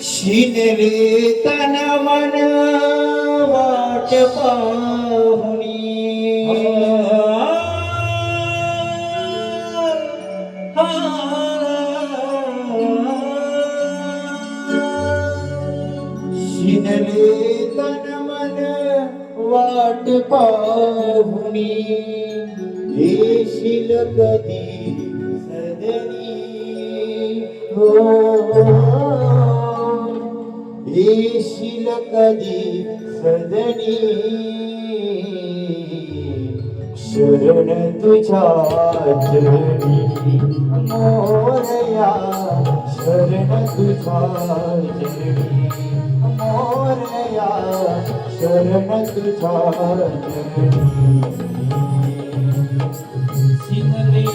शिनले तन मन वाट पाहुनी शिनले तन मन वाट पाहुनी येशील कधी सदनी हो येशील कधी सदनी शरण तुझ्या चरणी मोरया शरण तुझ्या चरणी मोरया शरण तुझ्या चरणी सिनले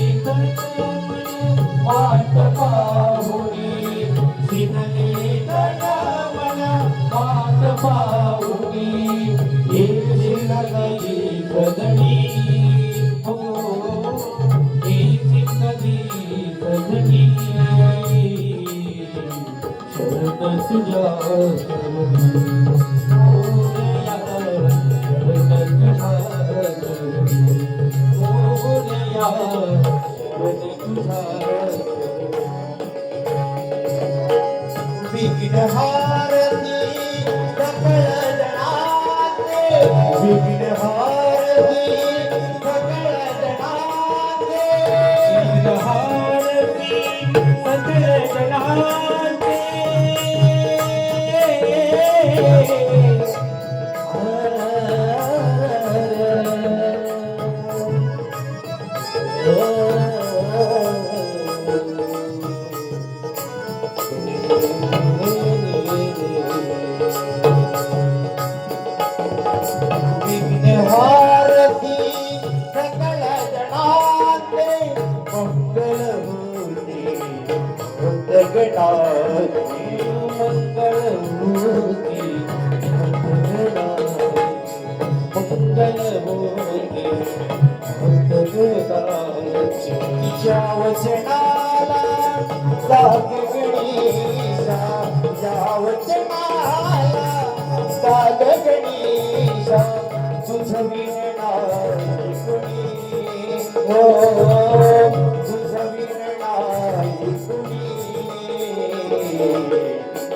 वाट पाहुनी सिनले वाट पाहुनी येशील कधी सदनी हो येशील कधी सदनी शरण तुझ्या चरणी मोरया शरण तुझ्या चरणी मोरया शरण तुझ्या विघ्नहारती सकळ जनाते विघ्नहारती सकळ जनाते विघ्नहारती सकळ जनाते विघ्नहारती सकळ जनाते मंगल होते भक्तगणाचे मंगल होते मंगल होते भक्तगणाचे तिच्या वचनाला जाग गणेशा या वचनाला जाग गणेशा तुझं विणणारी कुणी हो तुझं विणणारी कुणी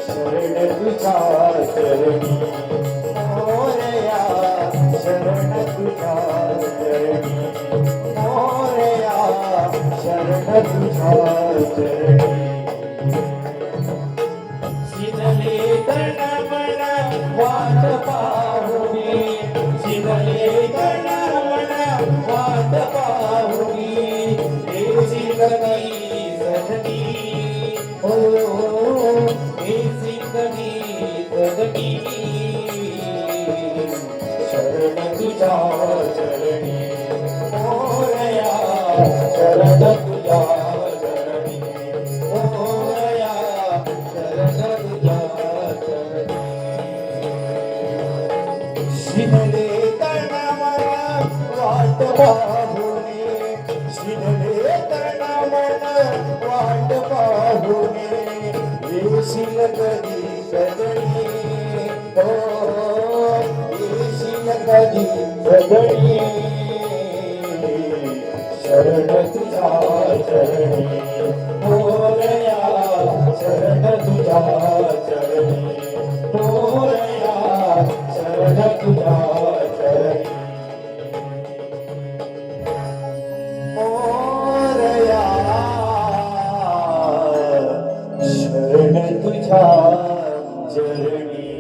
शरण तुझ्या चरणी मोरया शरण तुझ्या चरणी मोरया शरण तुझ्या चरणी शिनले तन मन वाट पाहुनी शिनले तन मन वाट पाहुनी येशील कधी सदनी हो येशील कधी सदनी शरण तुझ्या चरणी मोरया शरण तुझ्या चरणी मोरया शरण तुझ्या चरणी शिनले तन मन वाट पाहुनी शिनले तन मन वाट पाहुनी येशील कधी सदनी हो येशील कधी सदनी शरण तुझ्या चरणी मोरया शरण तुझ्या चरणी मोरया शरण तुझ्या चरणी मोरया शरण तुझ्या चरणी रे.